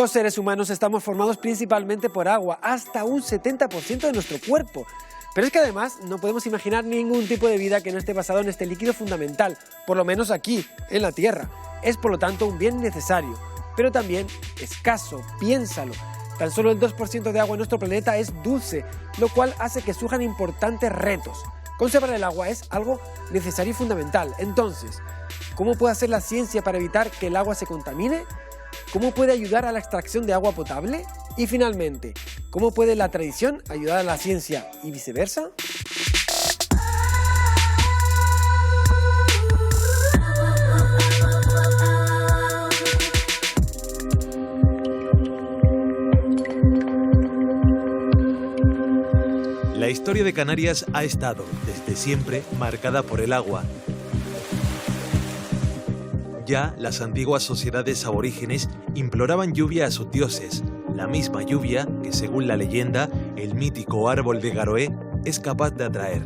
Los seres humanos estamos formados principalmente por agua, hasta un 70% de nuestro cuerpo. Pero es que además no podemos imaginar ningún tipo de vida que no esté basado en este líquido fundamental, por lo menos aquí, en la Tierra. Es por lo tanto un bien necesario, pero también escaso, piénsalo. Tan solo el 2% de agua en nuestro planeta es dulce, lo cual hace que surjan importantes retos. Conservar el agua es algo necesario y fundamental. Entonces, ¿cómo puede hacer la ciencia para evitar que el agua se contamine? ¿Cómo puede ayudar a la extracción de agua potable? Y finalmente, ¿cómo puede la tradición ayudar a la ciencia y viceversa? La historia de Canarias ha estado, desde siempre, marcada por el agua. Ya las antiguas sociedades aborígenes imploraban lluvia a sus dioses, la misma lluvia que, según la leyenda, el mítico árbol de Garoé es capaz de atraer.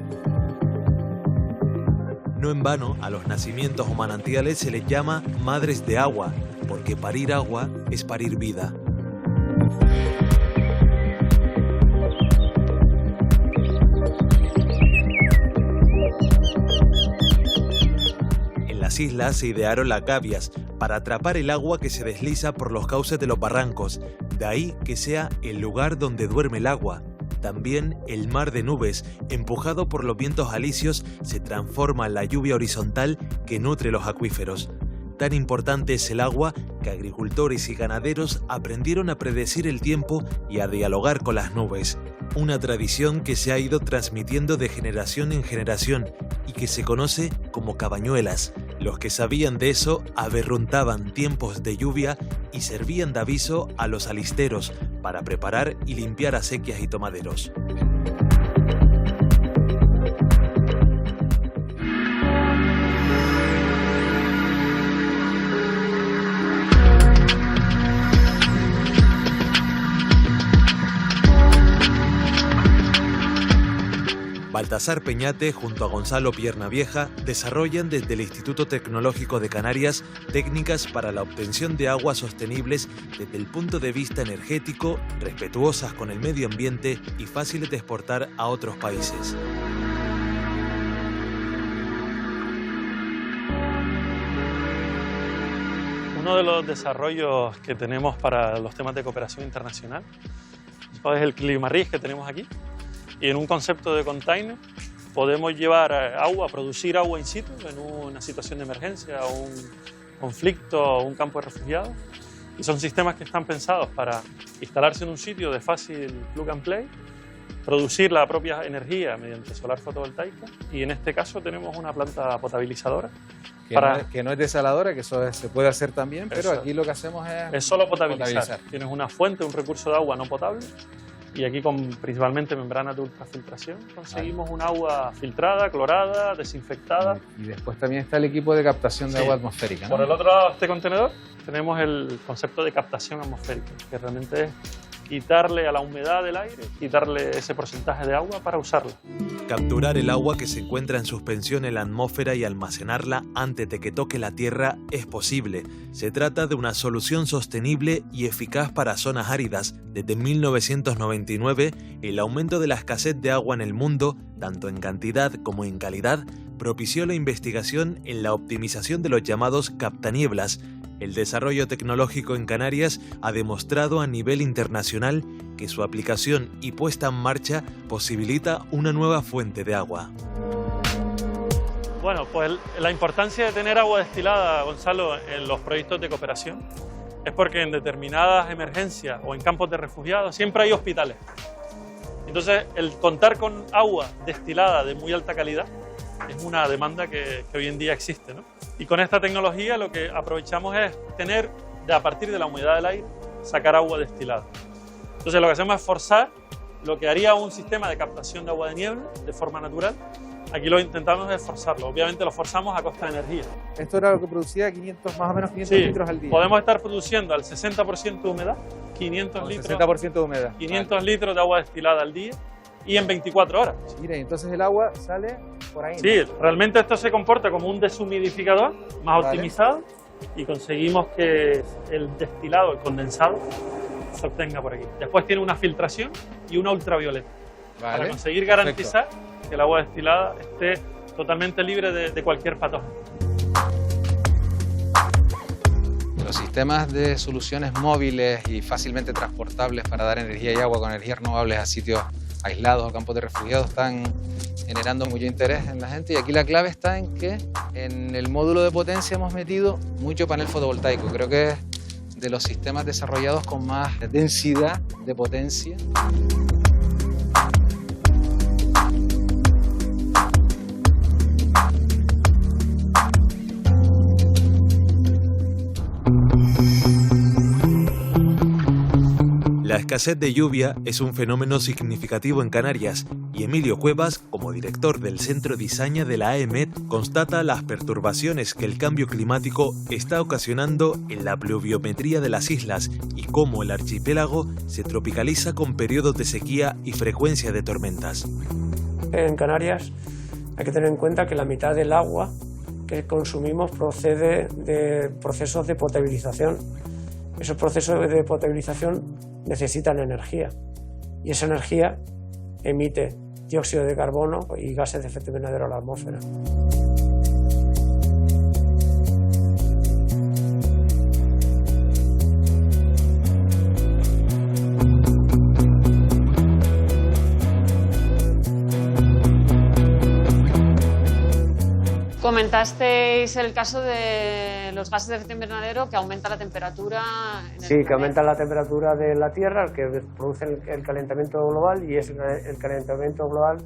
No en vano, a los nacimientos o manantiales se les llama madres de agua, porque parir agua es parir vida. En las islas se idearon las gavias para atrapar el agua que se desliza por los cauces de los barrancos, de ahí que sea el lugar donde duerme el agua. También el mar de nubes, empujado por los vientos alisios, se transforma en la lluvia horizontal que nutre los acuíferos. Tan importante es el agua que agricultores y ganaderos aprendieron a predecir el tiempo y a dialogar con las nubes. Una tradición que se ha ido transmitiendo de generación en generación y que se conoce como cabañuelas. Los que sabían de eso aberruntaban tiempos de lluvia y servían de aviso a los alisteros para preparar y limpiar acequias y tomaderos. Baltasar Peñate junto a Gonzalo Piernavieja desarrollan desde el Instituto Tecnológico de Canarias técnicas para la obtención de aguas sostenibles desde el punto de vista energético, respetuosas con el medio ambiente y fáciles de exportar a otros países. Uno de los desarrollos que tenemos para los temas de cooperación internacional es el Climaris que tenemos aquí. Y en un concepto de container podemos llevar agua, producir agua in situ en una situación de emergencia o un conflicto o un campo de refugiados. Y son sistemas que están pensados para instalarse en un sitio de fácil plug and play, producir la propia energía mediante solar fotovoltaica y en este caso tenemos una planta potabilizadora. Que no es desaladora, que eso se puede hacer también, pero aquí lo que hacemos es solo potabilizar. Tienes una fuente, un recurso de agua no potable. Y aquí con principalmente membranas de ultrafiltración conseguimos un agua filtrada, clorada, desinfectada. Y después también está el equipo de captación de agua atmosférica, ¿no? Por el otro lado de este contenedor tenemos el concepto de captación atmosférica, que realmente es quitarle a la humedad del aire, quitarle ese porcentaje de agua para usarla. Capturar el agua que se encuentra en suspensión en la atmósfera y almacenarla antes de que toque la tierra es posible. Se trata de una solución sostenible y eficaz para zonas áridas. Desde 1999, el aumento de la escasez de agua en el mundo, tanto en cantidad como en calidad, propició la investigación en la optimización de los llamados captanieblas. El desarrollo tecnológico en Canarias ha demostrado a nivel internacional que su aplicación y puesta en marcha posibilita una nueva fuente de agua. Bueno, pues la importancia de tener agua destilada, Gonzalo, en los proyectos de cooperación es porque en determinadas emergencias o en campos de refugiados siempre hay hospitales. Entonces, el contar con agua destilada de muy alta calidad es una demanda que hoy en día existe, ¿no? Y con esta tecnología lo que aprovechamos es tener, a partir de la humedad del aire, sacar agua destilada. Entonces lo que hacemos es forzar lo que haría un sistema de captación de agua de niebla de forma natural. Aquí lo intentamos es forzarlo. Obviamente lo forzamos a costa de energía. Esto era lo que producía 500, más o menos 500 litros al día. Podemos estar produciendo al 60% de humedad, 500 litros, 60% de humedad. 500 litros de agua destilada al día y en 24 horas. Mira, entonces el agua sale por ahí, ¿no? Sí, realmente esto se comporta como un deshumidificador más optimizado y conseguimos que el destilado, el condensado, se obtenga por aquí. Después tiene una filtración y una ultravioleta, para conseguir garantizar que el agua destilada esté totalmente libre de cualquier patógeno. Los sistemas de soluciones móviles y fácilmente transportables para dar energía y agua con energías renovables a sitios aislados o campos de refugiados están generando mucho interés en la gente, y aquí la clave está en que en el módulo de potencia hemos metido mucho panel fotovoltaico. Creo que es de los sistemas desarrollados con más densidad de potencia. La escasez de lluvia es un fenómeno significativo en Canarias y Emilio Cuevas, como director del Centro de Izaña de la AEMET, constata las perturbaciones que el cambio climático está ocasionando en la pluviometría de las islas y cómo el archipiélago se tropicaliza con periodos de sequía y frecuencia de tormentas. En Canarias hay que tener en cuenta que la mitad del agua que consumimos procede de procesos de potabilización. Esos procesos de potabilización necesitan energía y esa energía emite dióxido de carbono y gases de efecto invernadero a la atmósfera. Comentasteis el caso de los gases de efecto invernadero, que aumenta la temperatura. Sí, que aumenta la temperatura de la Tierra, que produce el calentamiento global, y es el calentamiento global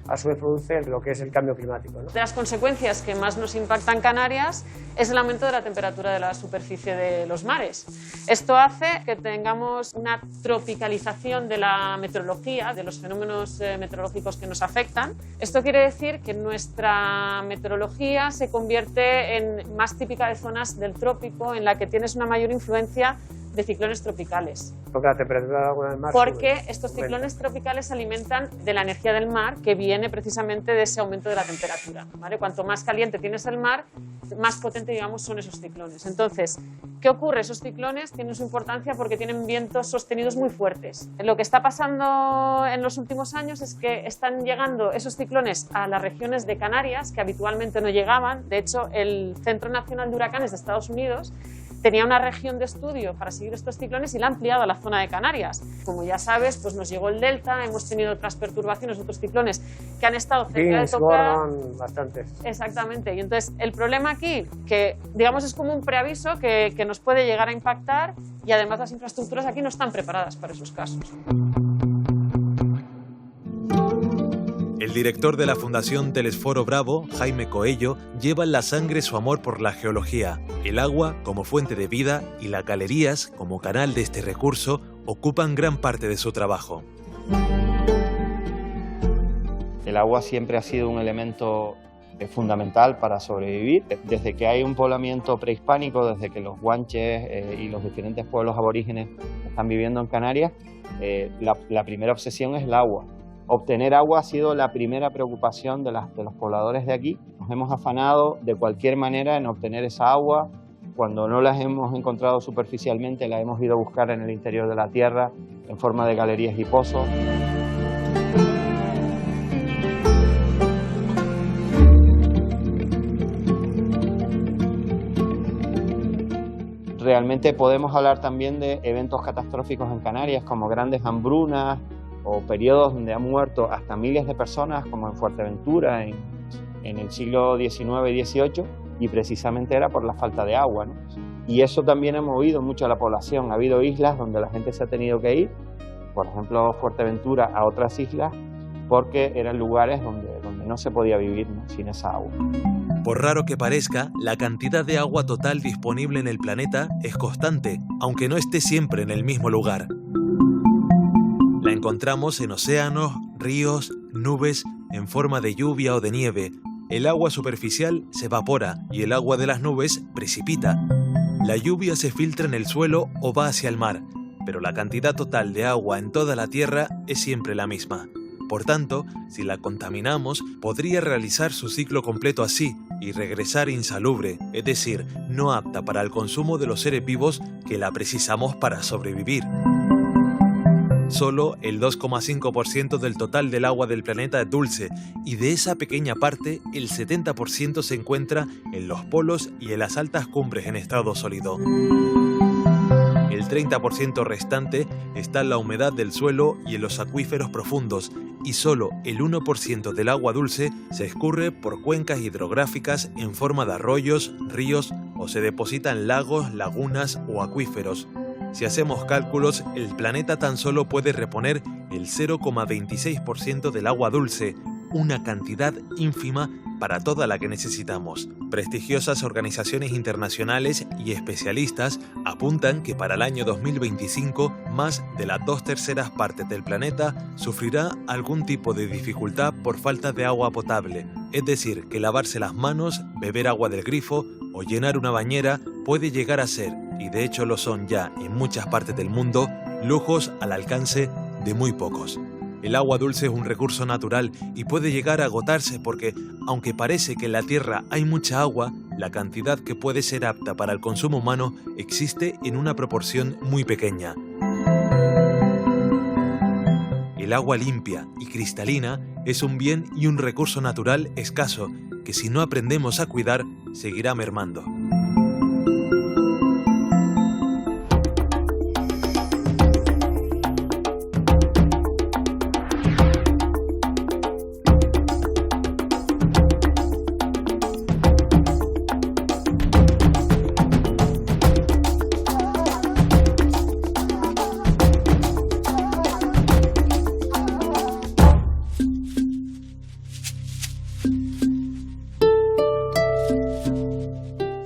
a su vez produce lo que es el cambio climático, ¿no? De las consecuencias que más nos impactan Canarias es el aumento de la temperatura de la superficie de los mares. Esto hace que tengamos una tropicalización de la meteorología, de los fenómenos meteorológicos que nos afectan. Esto quiere decir que nuestra meteorología se convierte en más típica de zonas del trópico, en la que tienes una mayor influencia de ciclones tropicales. Porque la temperatura del agua del mar Porque sube, estos ciclones tropicales se alimentan de la energía del mar, que viene precisamente de ese aumento de la temperatura, ¿vale? Cuanto más caliente tienes el mar, más potente, digamos, son esos ciclones. Entonces, ¿qué ocurre? Esos ciclones tienen su importancia porque tienen vientos sostenidos muy fuertes. Lo que está pasando en los últimos años es que están llegando esos ciclones a las regiones de Canarias, que habitualmente no llegaban. De hecho, el Centro Nacional de Huracanes de Estados Unidos tenía una región de estudio para seguir estos ciclones y la ha ampliado a la zona de Canarias. Como ya sabes, pues nos llegó el Delta, hemos tenido otras perturbaciones, otros ciclones que han estado cerca de tocar. Bastantes. Exactamente. Y entonces el problema aquí, que digamos es como un preaviso que nos puede llegar a impactar, y además las infraestructuras aquí no están preparadas para esos casos. El director de la Fundación Telesforo Bravo, Jaime Coello, lleva en la sangre su amor por la geología. El agua como fuente de vida y las galerías como canal de este recurso ocupan gran parte de su trabajo. El agua siempre ha sido un elemento fundamental para sobrevivir. Desde que hay un poblamiento prehispánico, desde que los guanches y los diferentes pueblos aborígenes están viviendo en Canarias, la primera obsesión es el agua. Obtener agua ha sido la primera preocupación de los pobladores de aquí. Nos hemos afanado de cualquier manera en obtener esa agua. Cuando no las hemos encontrado superficialmente, la hemos ido a buscar en el interior de la tierra en forma de galerías y pozos. Realmente podemos hablar también de eventos catastróficos en Canarias, como grandes hambrunas o periodos donde han muerto hasta miles de personas, como en Fuerteventura en el siglo XIX y XVIII, y precisamente era por la falta de agua, ¿no? Y eso también ha movido mucho a la población. Ha habido islas donde la gente se ha tenido que ir, por ejemplo Fuerteventura, a otras islas, porque eran lugares donde no se podía vivir, ¿no?, sin esa agua. Por raro que parezca, la cantidad de agua total disponible en el planeta es constante, aunque no esté siempre en el mismo lugar. La encontramos en océanos, ríos, nubes, en forma de lluvia o de nieve. El agua superficial se evapora y el agua de las nubes precipita. La lluvia se filtra en el suelo o va hacia el mar, pero la cantidad total de agua en toda la Tierra es siempre la misma. por tanto, si la contaminamos, podría realizar su ciclo completo así y regresar insalubre, es decir, no apta para el consumo de los seres vivos que la precisamos para sobrevivir. Solo el 2,5% del total del agua del planeta es dulce y de esa pequeña parte el 70% se encuentra en los polos y en las altas cumbres en estado sólido. El 30% restante está en la humedad del suelo y en los acuíferos profundos y solo el 1% del agua dulce se escurre por cuencas hidrográficas en forma de arroyos, ríos o se deposita en lagos, lagunas o acuíferos. Si hacemos cálculos, el planeta tan solo puede reponer el 0,26% del agua dulce, una cantidad ínfima para toda la que necesitamos. Prestigiosas organizaciones internacionales y especialistas apuntan que para el año 2025 más de las 2/3 partes del planeta sufrirá algún tipo de dificultad por falta de agua potable. Es decir, que lavarse las manos, beber agua del grifo o llenar una bañera puede llegar a ser, y de hecho lo son ya en muchas partes del mundo, lujos al alcance de muy pocos. El agua dulce es un recurso natural y puede llegar a agotarse porque, aunque parece que en la Tierra hay mucha agua, la cantidad que puede ser apta para el consumo humano existe en una proporción muy pequeña. El agua limpia y cristalina es un bien y un recurso natural escaso que si no aprendemos a cuidar, seguirá mermando.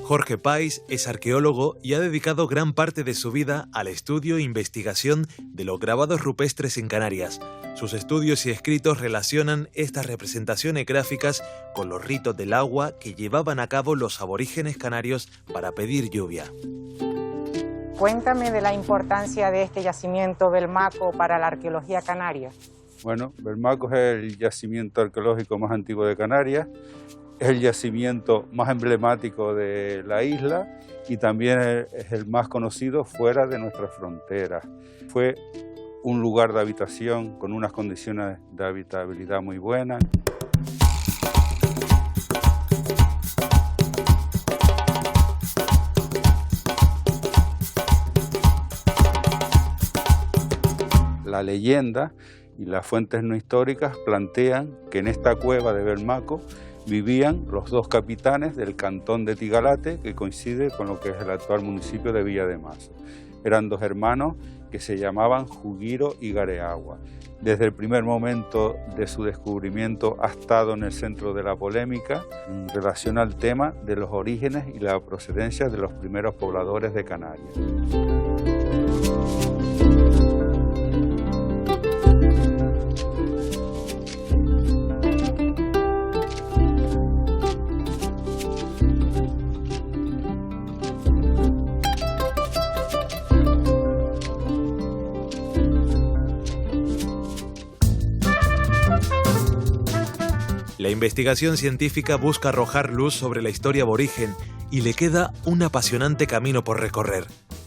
Jorge Pais es arqueólogo y ha dedicado gran parte de su vida al estudio e investigación de los grabados rupestres en Canarias. Sus estudios y escritos relacionan estas representaciones gráficas con los ritos del agua que llevaban a cabo los aborígenes canarios para pedir lluvia. Cuéntame de la importancia de este yacimiento Belmaco para la arqueología canaria. Bueno, Belmaco es el yacimiento arqueológico más antiguo de Canarias. Es el yacimiento más emblemático de la isla y también es el más conocido fuera de nuestras fronteras. Fue un lugar de habitación con unas condiciones de habitabilidad muy buenas. La leyenda y las fuentes no históricas plantean que en esta cueva de Belmaco vivían los dos capitanes del cantón de Tigalate, que coincide con lo que es el actual municipio de Villa de Mazo. Eran dos hermanos que se llamaban Jugiro y Gareagua. Desde el primer momento de su descubrimiento ha estado en el centro de la polémica en relación al tema de los orígenes y la procedencia de los primeros pobladores de Canarias. La investigación científica busca arrojar luz sobre la historia aborigen y le queda un apasionante camino por recorrer.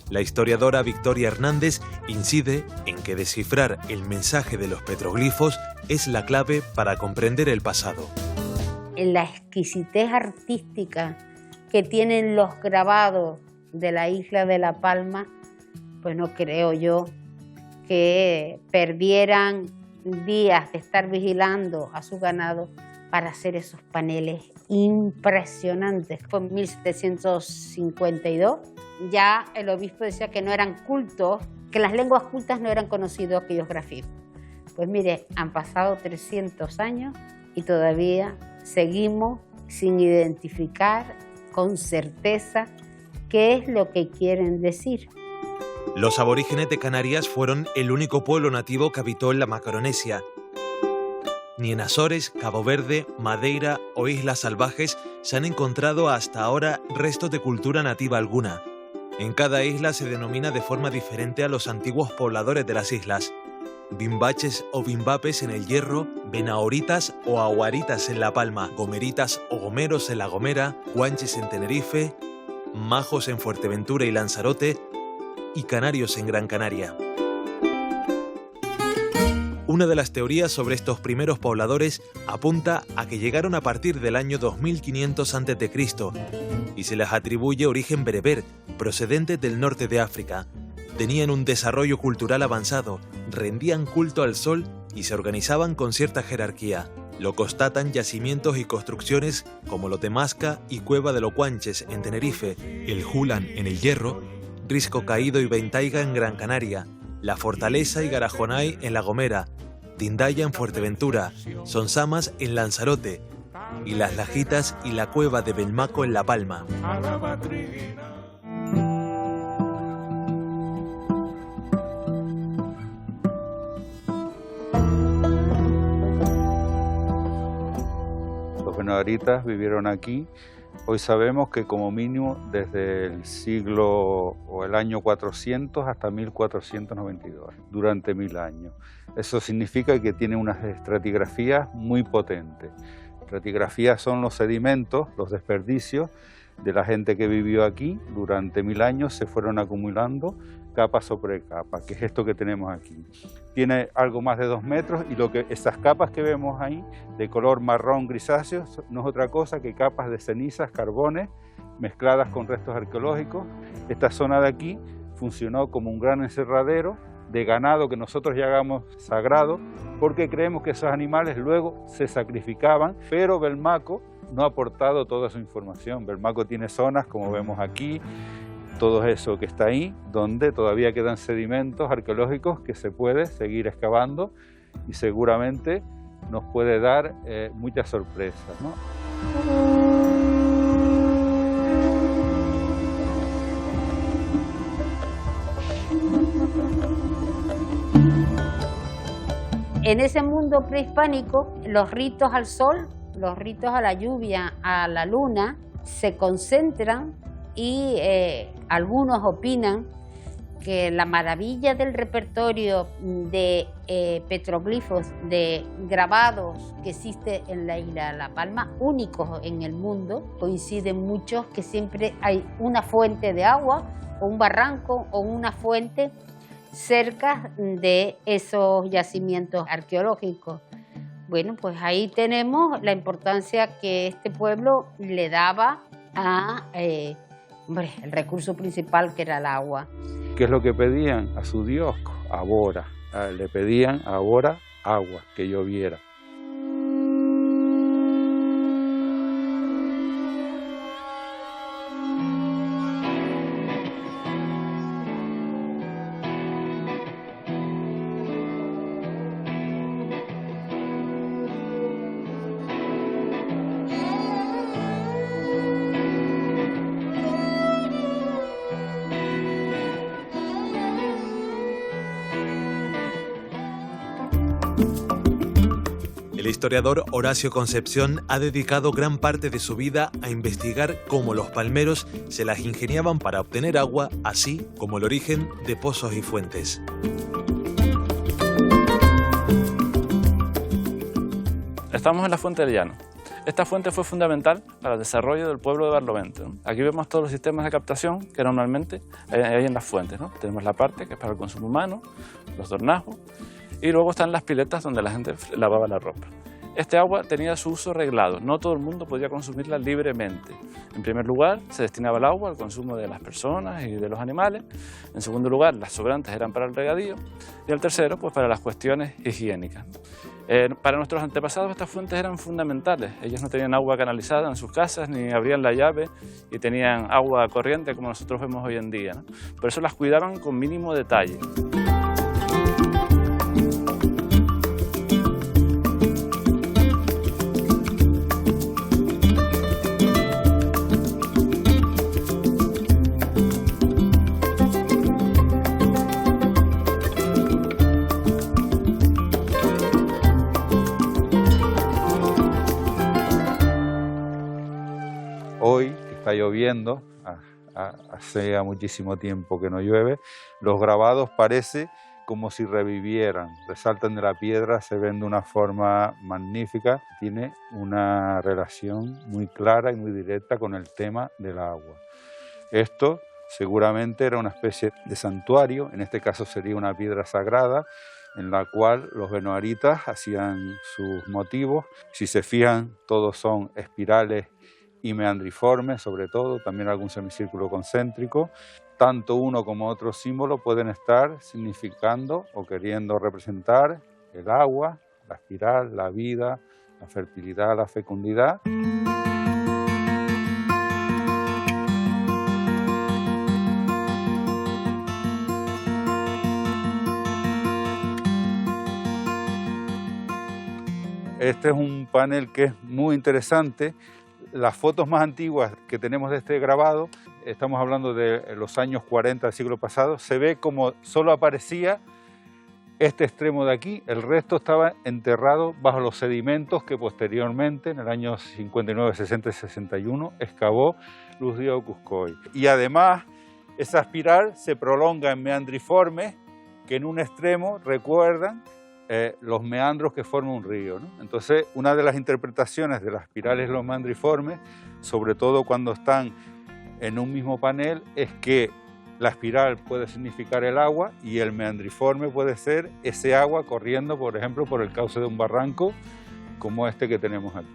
La historiadora Victoria Hernández incide en que descifrar el mensaje de los petroglifos es la clave para comprender el pasado. En la exquisitez artística que tienen los grabados de la isla de La Palma, pues no creo yo que perdieran días de estar vigilando a su ganado para hacer esos paneles impresionantes. Fue en 1752. Ya el obispo decía que no eran cultos, que las lenguas cultas no eran conocidos aquellos grafismos. Pues mire, han pasado 300 años y todavía seguimos sin identificar con certeza qué es lo que quieren decir. Los aborígenes de Canarias fueron el único pueblo nativo que habitó en la Macaronesia. Ni en Azores, Cabo Verde, Madeira o Islas Salvajes se han encontrado hasta ahora restos de cultura nativa alguna. En cada isla se denomina de forma diferente a los antiguos pobladores de las islas. bimbaches o bimbapes en El Hierro, benahoritas o aguaritas en La Palma, gomeritas o gomeros en La Gomera, guanches en Tenerife, majos en Fuerteventura y Lanzarote y canarios en Gran Canaria. Una de las teorías sobre estos primeros pobladores apunta a que llegaron a partir del año 2500 a.C. y se les atribuye origen bereber, procedente del norte de África. Tenían un desarrollo cultural avanzado, rendían culto al sol y se organizaban con cierta jerarquía. Lo constatan yacimientos y construcciones como Lotemasca y Cueva de los Guanches en Tenerife, el Julan en El Hierro, Risco Caído y Ventaiga en Gran Canaria, La Fortaleza y Garajonay en La Gomera, Tindaya en Fuerteventura, Sonsamas en Lanzarote y Las Lajitas y la Cueva de Belmaco en La Palma. Los benahoritas vivieron aquí. Hoy sabemos que como mínimo desde el siglo o el año 400 hasta 1492, durante 1000 años. Eso significa que tiene unas estratigrafías muy potentes. Estratigrafías son los sedimentos, los desperdicios de la gente que vivió aquí. Durante 1000 años se fueron acumulando capa sobre capa, que es esto que tenemos aquí. Tiene algo más de 2 metros y esas capas que vemos ahí de color marrón grisáceo no es otra cosa que capas de cenizas, carbones mezcladas con restos arqueológicos. Esta zona de aquí funcionó como un gran encerradero de ganado que nosotros llamamos sagrado, porque creemos que esos animales luego se sacrificaban, pero Belmaco no ha aportado toda su información. Belmaco tiene zonas, como vemos aquí, todo eso que está ahí, donde todavía quedan sedimentos arqueológicos que se puede seguir excavando y seguramente nos puede dar muchas sorpresas, ¿no? En ese mundo prehispánico, los ritos al sol, los ritos a la lluvia, a la luna, se concentran y algunos opinan que la maravilla del repertorio de petroglifos, de grabados que existe en la isla de La Palma, únicos en el mundo, coinciden muchos que siempre hay una fuente de agua o un barranco o una fuente cerca de esos yacimientos arqueológicos. Bueno, pues ahí tenemos la importancia que este pueblo le daba a el recurso principal, que era el agua. ¿Qué es lo que pedían a su Dios? Abora. Le pedían ahora agua, que lloviera. El historiador Horacio Concepción ha dedicado gran parte de su vida a investigar cómo los palmeros se las ingeniaban para obtener agua, así como el origen de pozos y fuentes. Estamos en la Fuente del Llano. Esta fuente fue fundamental para el desarrollo del pueblo de Barlovento, ¿no? Aquí vemos todos los sistemas de captación que normalmente hay en las fuentes, ¿no? Tenemos la parte que es para el consumo humano, los dornajos, y luego están las piletas donde la gente lavaba la ropa. Este agua tenía su uso reglado, no todo el mundo podía consumirla libremente. En primer lugar, se destinaba el agua al consumo de las personas y de los animales. En segundo lugar, las sobrantes eran para el regadío. Y el tercero, pues para las cuestiones higiénicas. Para nuestros antepasados estas fuentes eran fundamentales. Ellos no tenían agua canalizada en sus casas, ni abrían la llave y tenían agua corriente como nosotros vemos hoy en día, ¿no? Por eso las cuidaban con mínimo detalle. Hoy, que está lloviendo, hace muchísimo tiempo que no llueve, los grabados parece como si revivieran, resaltan de la piedra, se ven de una forma magnífica, tiene una relación muy clara y muy directa con el tema del agua. Esto seguramente era una especie de santuario, en este caso sería una piedra sagrada, en la cual los benoaritas hacían sus motivos. Si se fijan, todos son espirales y meandriformes, sobre todo, también algún semicírculo concéntrico. Tanto uno como otro símbolo pueden estar significando o queriendo representar el agua, la espiral, la vida, la fertilidad, la fecundidad. Este es un panel que es muy interesante. Las fotos más antiguas que tenemos de este grabado, estamos hablando de los años 40 del siglo pasado, se ve como solo aparecía este extremo de aquí, el resto estaba enterrado bajo los sedimentos que posteriormente, en el año 59, 60 y 61, excavó Luis Diego Cuscoy. Y además, esa espiral se prolonga en meandriformes que en un extremo recuerdan los meandros que forma un río, ¿no? Entonces, una de las interpretaciones de las espirales los meandriformes, sobre todo cuando están en un mismo panel, es que la espiral puede significar el agua y el meandriforme puede ser ese agua corriendo, por ejemplo, por el cauce de un barranco como este que tenemos aquí.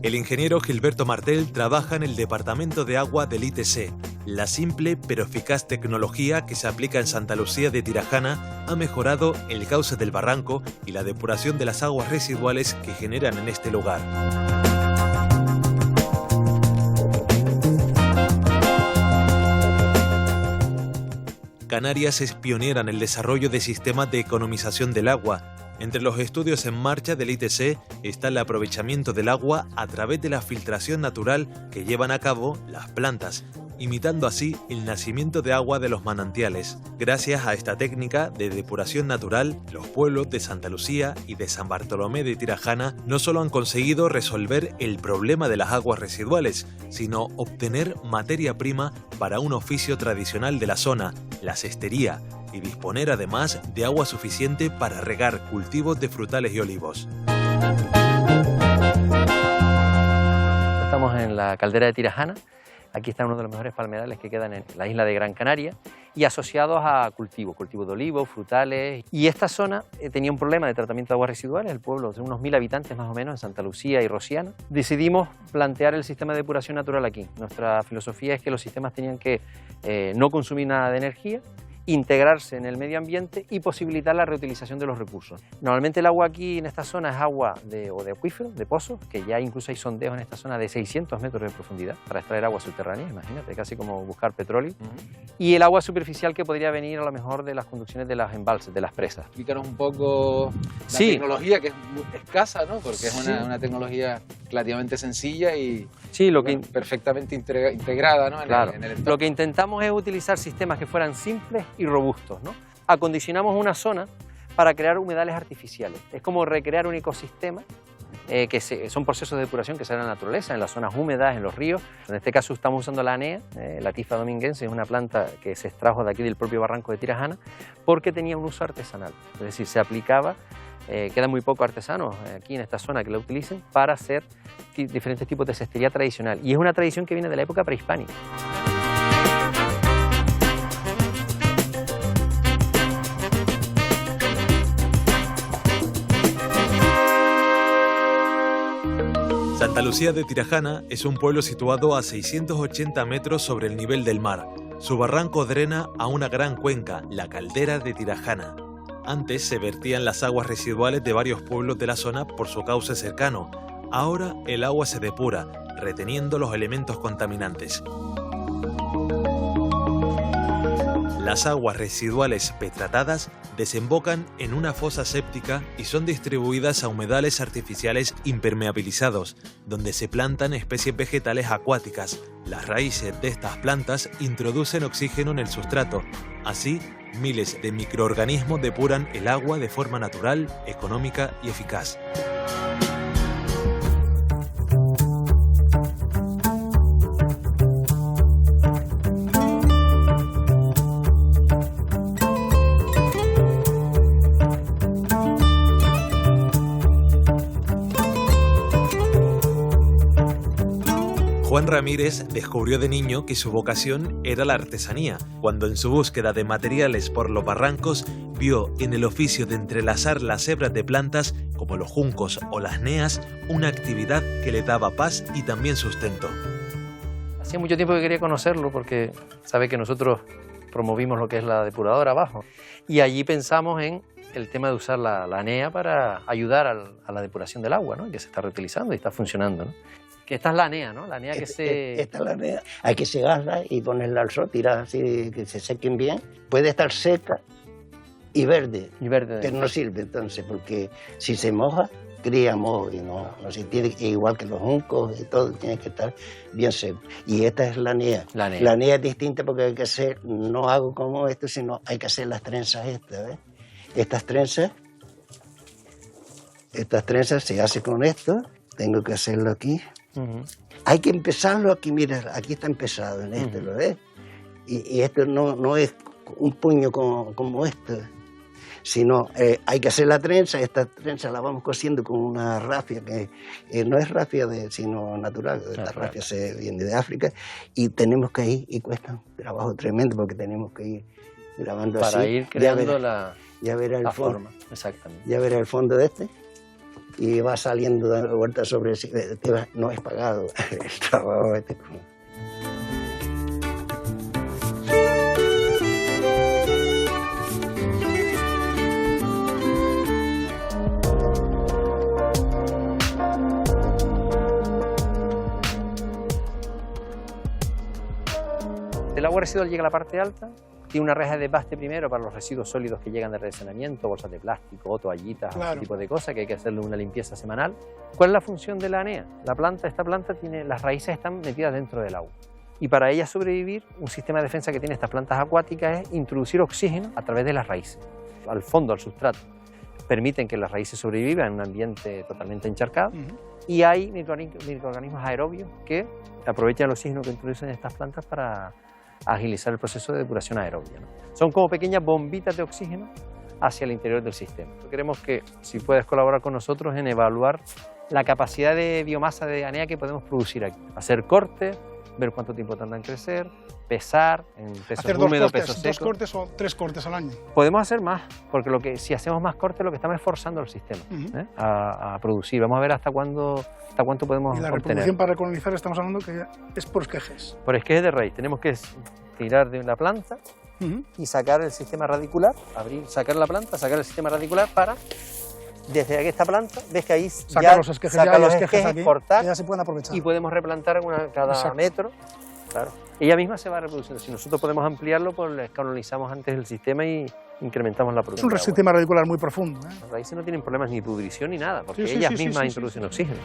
El ingeniero Gilberto Martel trabaja en el Departamento de Agua del ITC. La simple pero eficaz tecnología que se aplica en Santa Lucía de Tirajana ha mejorado el cauce del barranco y la depuración de las aguas residuales que generan en este lugar. Canarias es pionera en el desarrollo de sistemas de economización del agua. Entre los estudios en marcha del ITC está el aprovechamiento del agua a través de la filtración natural que llevan a cabo las plantas, imitando así el nacimiento de agua de los manantiales. Gracias a esta técnica de depuración natural, los pueblos de Santa Lucía y de San Bartolomé de Tirajana no solo han conseguido resolver el problema de las aguas residuales, sino obtener materia prima para un oficio tradicional de la zona, la cestería, y disponer además de agua suficiente para regar cultivos de frutales y olivos. Estamos en la caldera de Tirajana. Aquí está uno de los mejores palmerales que quedan en la isla de Gran Canaria y asociados a cultivos de olivos, frutales. Y esta zona tenía un problema de tratamiento de aguas residuales, el pueblo de unos 1000 habitantes más o menos en Santa Lucía y Rociana. Decidimos plantear el sistema de depuración natural aquí. Nuestra filosofía es que los sistemas tenían que no consumir nada de energía, integrarse en el medio ambiente y posibilitar la reutilización de los recursos. Normalmente el agua aquí en esta zona es agua de acuíferos, de pozos, que ya incluso hay sondeos en esta zona de 600 metros de profundidad para extraer agua subterránea, imagínate, casi como buscar petróleo. Y el agua superficial que podría venir a lo mejor de las conducciones de los embalses, de las presas. Explícanos un poco la tecnología, que es muy escasa, ¿no? Porque es una tecnología relativamente sencilla y perfectamente integrada, ¿no? En el entorno. Lo que intentamos es utilizar sistemas que fueran simples y robustos, ¿no? Acondicionamos una zona para crear humedales artificiales. Es como recrear un ecosistema son procesos de depuración que se dan en la naturaleza, en las zonas húmedas, en los ríos. En este caso estamos usando la ANEA, la tifa dominguense, es una planta que se extrajo de aquí del propio barranco de Tirajana, porque tenía un uso artesanal. Es decir, se aplicaba, quedan muy pocos artesanos aquí en esta zona que la utilicen para hacer diferentes tipos de cestería tradicional. Y es una tradición que viene de la época prehispánica. Santa Lucía de Tirajana es un pueblo situado a 680 metros sobre el nivel del mar. Su barranco drena a una gran cuenca, la Caldera de Tirajana. Antes se vertían las aguas residuales de varios pueblos de la zona por su cauce cercano. Ahora el agua se depura, reteniendo los elementos contaminantes. Las aguas residuales petratadas desembocan en una fosa séptica y son distribuidas a humedales artificiales impermeabilizados, donde se plantan especies vegetales acuáticas. Las raíces de estas plantas introducen oxígeno en el sustrato. Así, miles de microorganismos depuran el agua de forma natural, económica y eficaz. Juan Ramírez descubrió de niño que su vocación era la artesanía, cuando en su búsqueda de materiales por los barrancos vio en el oficio de entrelazar las hebras de plantas, como los juncos o las neas, una actividad que le daba paz y también sustento. Hacía mucho tiempo que quería conocerlo porque sabe que nosotros promovimos lo que es la depuradora abajo y allí pensamos en el tema de usar la NEA para ayudar a la depuración del agua, ¿no? Que se está reutilizando y está funcionando, ¿no? Que esta es la NEA, ¿no? La NEA que se... Esta es la NEA. Hay que secarla y ponerla al sol, tirar así que se sequen bien. Puede estar seca y verde. Y verde. Pero no sirve entonces, porque si se moja, cría moho y no se tiene, igual que los juncos y todo, tiene que estar bien seco. Y esta es la NEA. La NEA. La NEA es distinta porque hay que hacer, no hago como esto, sino hay que hacer las trenzas estas, ¿ves? Estas trenzas se hace con esto. Tengo que hacerlo aquí. Hay que empezarlo aquí, mira, aquí está empezado en este, ¿lo ves? Y esto no es un puño como esto, sino hay que hacer la trenza. Esta trenza la vamos cosiendo con una rafia que no es rafia sino natural. Esta rafia se viene de África y tenemos que ir, y cuesta un trabajo tremendo porque tenemos que ir grabando para así. Para ir creando ya verá el fondo, forma, exactamente. Ya verá el fondo de este. Y va saliendo de vuelta sobre sí. No es pagado el trabajo este. El agua residual llega a la parte alta, tiene una reja de desbaste primero para los residuos sólidos que llegan de redesenamiento, bolsas de plástico o toallitas, ese tipo de cosas, que hay que hacerle una limpieza semanal. ¿Cuál es la función de la NEA? Esta planta tiene, las raíces están metidas dentro del agua. Y para ella sobrevivir, un sistema de defensa que tienen estas plantas acuáticas es introducir oxígeno a través de las raíces, al fondo, al sustrato. Permiten que las raíces sobrevivan en un ambiente totalmente encharcado. Y hay microorganismos aerobios que aprovechan el oxígeno que introducen estas plantas para agilizar el proceso de depuración aerobia, ¿no? Son como pequeñas bombitas de oxígeno hacia el interior del sistema. Queremos que, si puedes colaborar con nosotros en evaluar la capacidad de biomasa de ANEA que podemos producir aquí. Hacer cortes, ver cuánto tiempo tardan en crecer, pesar en pesos húmedos, pesos secos. ¿2 cortes o 3 cortes al año? Podemos hacer más, porque si hacemos más cortes lo que estamos es forzando al sistema a producir. Vamos a ver hasta cuánto podemos obtener. Y la reproducción para recolonizar estamos hablando que es por esquejes. Por esquejes de raíz. Tenemos que tirar de la planta y sacar el sistema radicular, sacar la planta, sacar el sistema radicular para, desde esta planta, ves que ahí sacar los esquejes, aquí, cortar, ya se pueden aprovechar. Y podemos replantar cada metro. Claro. Ella misma se va reproduciendo. Si nosotros podemos ampliarlo, pues le colonizamos antes el sistema y incrementamos la producción. Es un sistema radicular muy profundo. Las raíces no tienen problemas ni de pudrición ni nada, porque ellas mismas introducen oxígeno.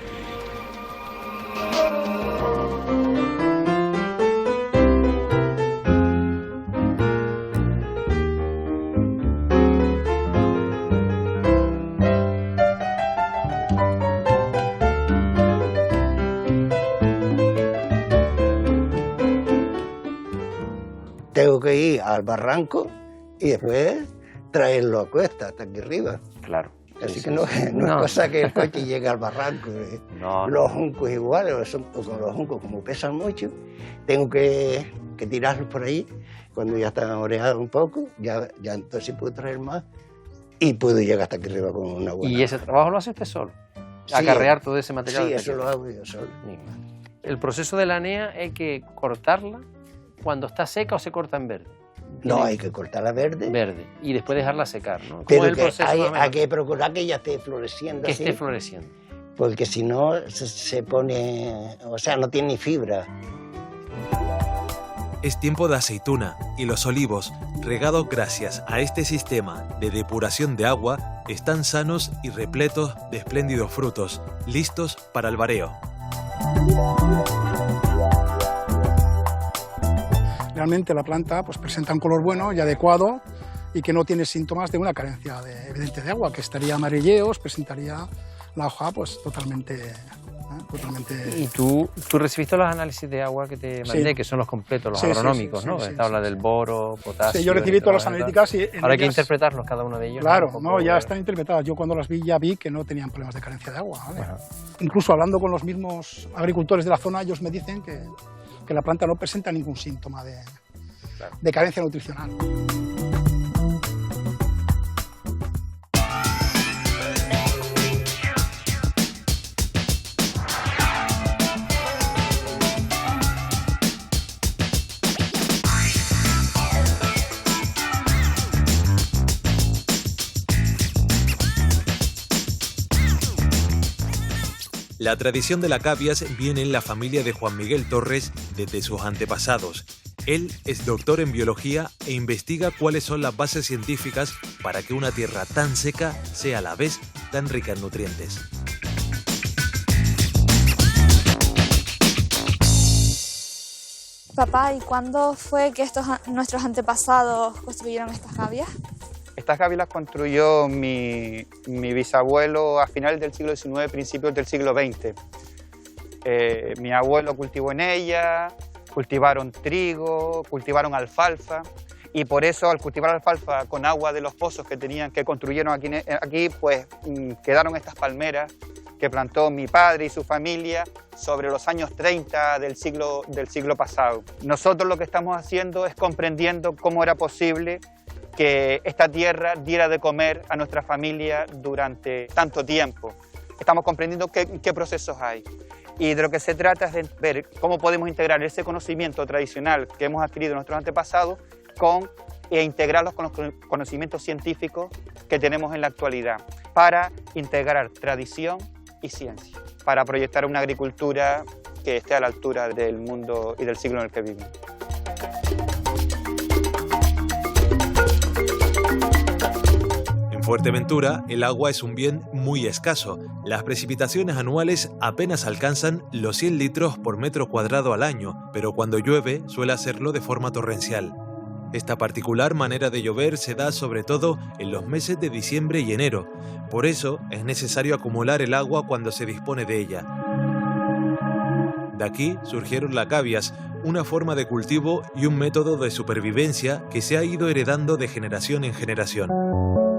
Tengo que ir al barranco y después traerlo a cuesta hasta aquí arriba. Claro. Así que no es cosa que el coche llegue al barranco. Los juncos iguales, con los juncos como pesan mucho, tengo que tirarlos por ahí. Cuando ya están oreados un poco, ya entonces puedo traer más y puedo llegar hasta aquí arriba con una buena. ¿Y ese trabajo lo hace usted solo? ¿Acarrear todo ese material? Sí, eso lo hago yo solo. El proceso de la NEA hay que cortarla cuando está seca o se corta en verde. No, hay que cortarla verde. Verde. Y después dejarla secar, ¿no? Pero hay que procurar que ella esté floreciendo. Que esté floreciendo. Porque si no, se pone... O sea, no tiene ni fibra. es tiempo de aceituna y los olivos, regados gracias a este sistema de depuración de agua, están sanos y repletos de espléndidos frutos, listos para el vareo. Realmente la planta pues, presenta un color bueno y adecuado y que no tiene síntomas de una carencia evidente de agua, que estaría amarilleos, presentaría la hoja pues, totalmente... ¿Y tú recibiste los análisis de agua que te mandé, que son los completos, los agronómicos, ¿no? Te habla del boro, potasio... Sí, yo recibí todas las analíticas y... Ahora hay que interpretarlos cada uno de ellos. Claro, no, ya están interpretadas. Yo cuando las vi ya vi que no tenían problemas de carencia de agua. ¿Vale? Incluso hablando con los mismos agricultores de la zona, ellos me dicen que la planta no presenta ningún síntoma de carencia nutricional. La tradición de la cabias viene en la familia de Juan Miguel Torres desde sus antepasados. Él es doctor en biología e investiga cuáles son las bases científicas para que una tierra tan seca sea a la vez tan rica en nutrientes. Papá, ¿y cuándo fue que nuestros antepasados construyeron estas gavias? Estas gavias las construyó mi bisabuelo a finales del siglo XIX, principios del siglo XX. Mi abuelo cultivó en ellas, cultivaron trigo, cultivaron alfalfa, y por eso al cultivar alfalfa con agua de los pozos que construyeron aquí pues quedaron estas palmeras que plantó mi padre y su familia sobre los años 30 del siglo pasado. Nosotros lo que estamos haciendo es comprendiendo cómo era posible que esta tierra diera de comer a nuestra familia durante tanto tiempo. Estamos comprendiendo qué procesos hay. Y de lo que se trata es de ver cómo podemos integrar ese conocimiento tradicional que hemos adquirido nuestros antepasados e integrarlos con los conocimientos científicos que tenemos en la actualidad, para integrar tradición y ciencia, para proyectar una agricultura que esté a la altura del mundo y del siglo en el que vivimos. En Fuerteventura, el agua es un bien muy escaso. Las precipitaciones anuales apenas alcanzan los 100 litros por metro cuadrado al año, pero cuando llueve suele hacerlo de forma torrencial. Esta particular manera de llover se da sobre todo en los meses de diciembre y enero. Por eso es necesario acumular el agua cuando se dispone de ella. De aquí surgieron las gavias, una forma de cultivo y un método de supervivencia que se ha ido heredando de generación en generación.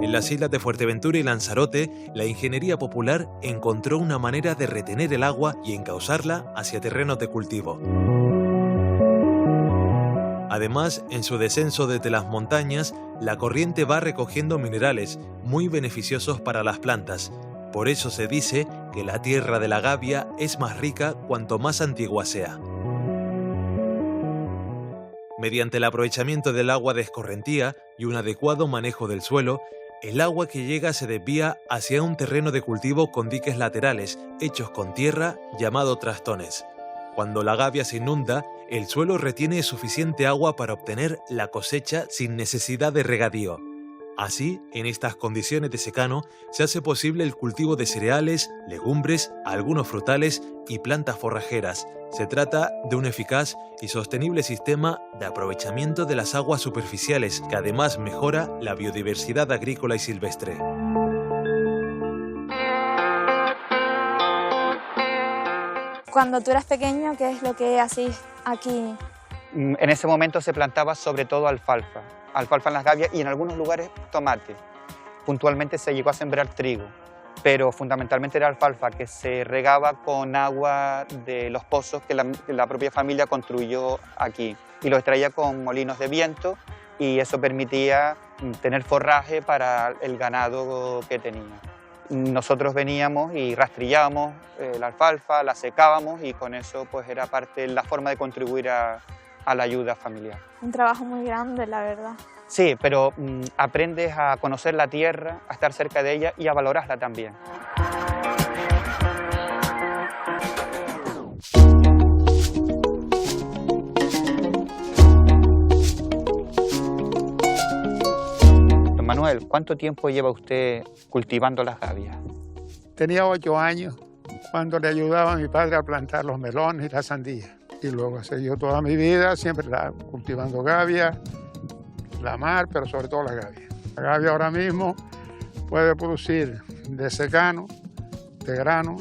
En las islas de Fuerteventura y Lanzarote, la ingeniería popular encontró una manera de retener el agua y encauzarla hacia terrenos de cultivo. Además, en su descenso desde las montañas, la corriente va recogiendo minerales muy beneficiosos para las plantas. Por eso se dice que la tierra de la gavia es más rica cuanto más antigua sea. Mediante el aprovechamiento del agua de escorrentía y un adecuado manejo del suelo, el agua que llega se desvía hacia un terreno de cultivo con diques laterales, hechos con tierra, llamado trastones. Cuando la gavia se inunda, el suelo retiene suficiente agua para obtener la cosecha sin necesidad de regadío. Así, en estas condiciones de secano, se hace posible el cultivo de cereales, legumbres, algunos frutales y plantas forrajeras. Se trata de un eficaz y sostenible sistema de aprovechamiento de las aguas superficiales, que además mejora la biodiversidad agrícola y silvestre. Cuando tú eras pequeño, ¿qué es lo que hacías aquí? En ese momento se plantaba sobre todo alfalfa en las gavias y en algunos lugares tomate. Puntualmente se llegó a sembrar trigo, pero fundamentalmente era alfalfa que se regaba con agua de los pozos que la propia familia construyó aquí y lo extraía con molinos de viento, y eso permitía tener forraje para el ganado que tenía. Nosotros veníamos y rastrillábamos la alfalfa, la secábamos y con eso pues era parte de la forma de contribuir a la ayuda familiar. Un trabajo muy grande, la verdad. Sí, pero aprendes a conocer la tierra, a estar cerca de ella y a valorarla también. Manuel, ¿cuánto tiempo lleva usted cultivando las gavias? Tenía 8 años cuando le ayudaba a mi padre a plantar los melones y las sandías. Y luego seguí toda mi vida siempre cultivando gavias, la mar, pero sobre todo la gavia. La gavia ahora mismo puede producir de secano, de grano,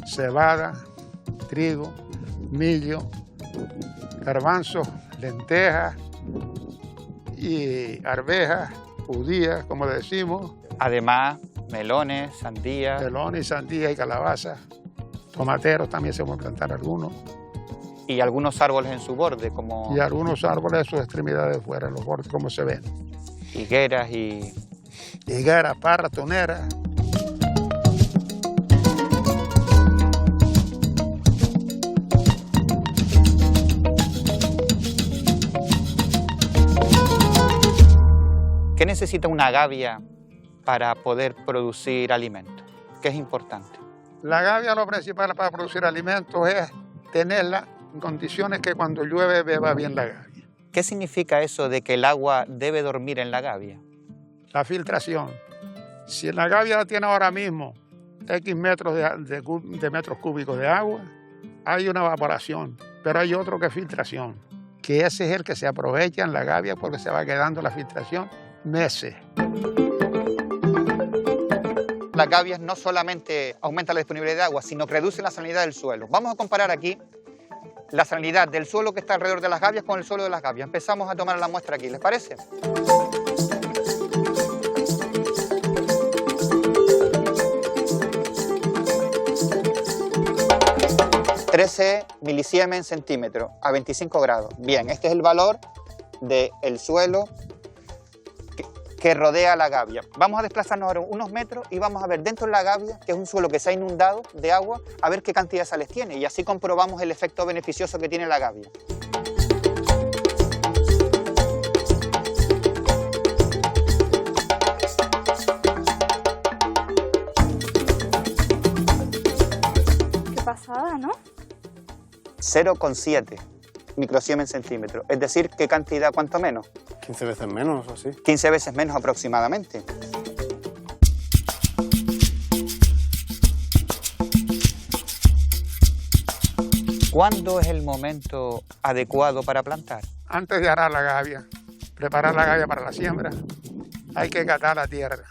cebada, trigo, millo, garbanzos, lentejas y arvejas, judías, como decimos. Además, melones, sandías. Melones, sandías y calabazas. Tomateros también se pueden plantar algunos. Y algunos árboles en su borde, como... Y algunos árboles en sus extremidades fuera, los bordes, como se ven. Higueras y... Higueras, parras, toneras. ¿Qué necesita una gavia para poder producir alimentos? ¿Qué es importante? La gavia, lo principal para producir alimentos es tenerla en condiciones que cuando llueve beba bien la gavia. ¿Qué significa eso de que el agua debe dormir en la gavia? La filtración. Si la gavia tiene ahora mismo X metros de metros cúbicos de agua, hay una evaporación, pero hay otro que es filtración, que ese es el que se aprovecha en la gavia porque se va quedando la filtración meses. Las gavias no solamente aumentan la disponibilidad de agua, sino que reducen la salinidad del suelo. Vamos a comparar aquí la salinidad del suelo que está alrededor de las gavias con el suelo de las gavias. Empezamos a tomar la muestra aquí, ¿les parece? ...13 milisiemens centímetro a 25 grados. Bien, este es el valor del suelo que rodea la gavia. Vamos a desplazarnos ahora unos metros y vamos a ver dentro de la gavia, que es un suelo que se ha inundado de agua, a ver qué cantidad de sales tiene y así comprobamos el efecto beneficioso que tiene la gavia. Qué pasada, ¿no? 0,7 microsiemens centímetro. Es decir, ¿qué cantidad, cuánto menos? 15 veces menos, así. 15 veces menos aproximadamente. ¿Cuándo es el momento adecuado para plantar? Antes de arar la gavia, preparar la gavia para la siembra, hay que catar la tierra,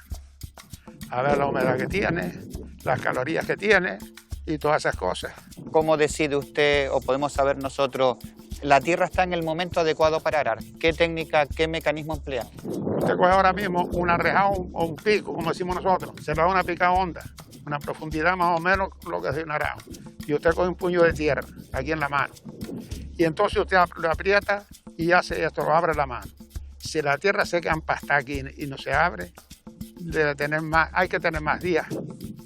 a ver la humedad que tiene, las calorías que tiene y todas esas cosas. ¿Cómo decide usted o podemos saber nosotros la tierra está en el momento adecuado para arar? ¿Qué técnica, qué mecanismo emplear? Usted coge ahora mismo un arrejado o un pico, como decimos nosotros, se le da una pica honda, una profundidad más o menos lo que es de un arado. Y usted coge un puño de tierra aquí en la mano. Y entonces usted lo aprieta y hace esto, lo abre la mano. Si la tierra se queda empastada aquí y no se abre, hay que tener más días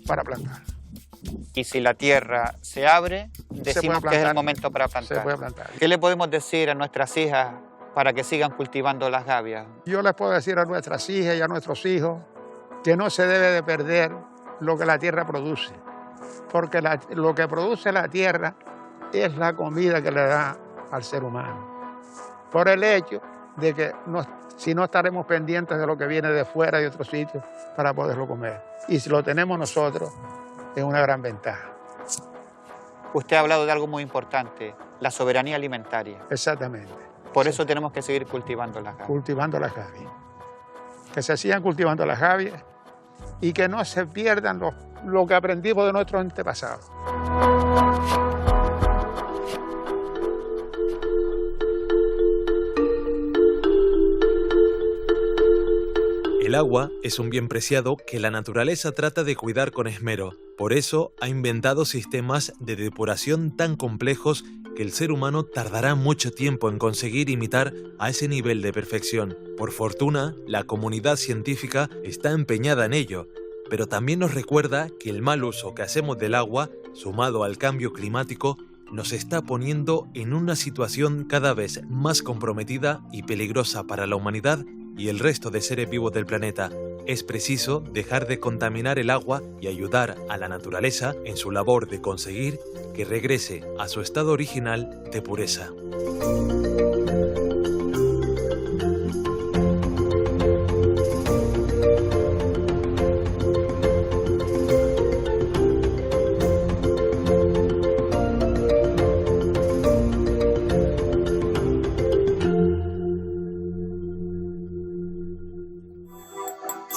para plantar. Y si la tierra se abre, decimos que es el momento para plantar. Se puede plantar. ¿Qué le podemos decir a nuestras hijas para que sigan cultivando las gavias? Yo les puedo decir a nuestras hijas y a nuestros hijos que no se debe de perder lo que la tierra produce, porque lo que produce la tierra es la comida que le da al ser humano. Por el hecho de que si no estaremos pendientes de lo que viene de fuera y de otros sitios para poderlo comer. Y si lo tenemos nosotros, es una gran ventaja. Usted ha hablado de algo muy importante, la soberanía alimentaria. Exactamente. Por eso tenemos que seguir cultivando las gavias. Cultivando las gavias. Que se sigan cultivando las gavias y que no se pierdan lo que aprendimos de nuestros antepasados. El agua es un bien preciado que la naturaleza trata de cuidar con esmero. Por eso ha inventado sistemas de depuración tan complejos que el ser humano tardará mucho tiempo en conseguir imitar a ese nivel de perfección. Por fortuna, la comunidad científica está empeñada en ello, pero también nos recuerda que el mal uso que hacemos del agua, sumado al cambio climático, nos está poniendo en una situación cada vez más comprometida y peligrosa para la humanidad y el resto de seres vivos del planeta. Es preciso dejar de contaminar el agua y ayudar a la naturaleza en su labor de conseguir que regrese a su estado original de pureza.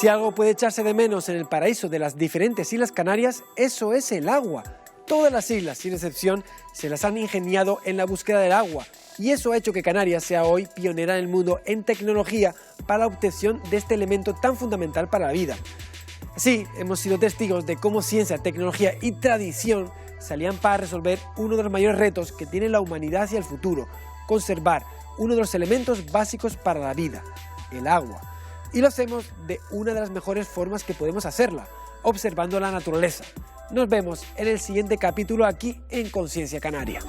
Si algo puede echarse de menos en el paraíso de las diferentes Islas Canarias, eso es el agua. Todas las islas, sin excepción, se las han ingeniado en la búsqueda del agua, y eso ha hecho que Canarias sea hoy pionera en el mundo en tecnología para la obtención de este elemento tan fundamental para la vida. Así, hemos sido testigos de cómo ciencia, tecnología y tradición se alían para resolver uno de los mayores retos que tiene la humanidad hacia el futuro: conservar uno de los elementos básicos para la vida, el agua. Y lo hacemos de una de las mejores formas que podemos hacerla, observando la naturaleza. Nos vemos en el siguiente capítulo aquí en Conciencia Canaria.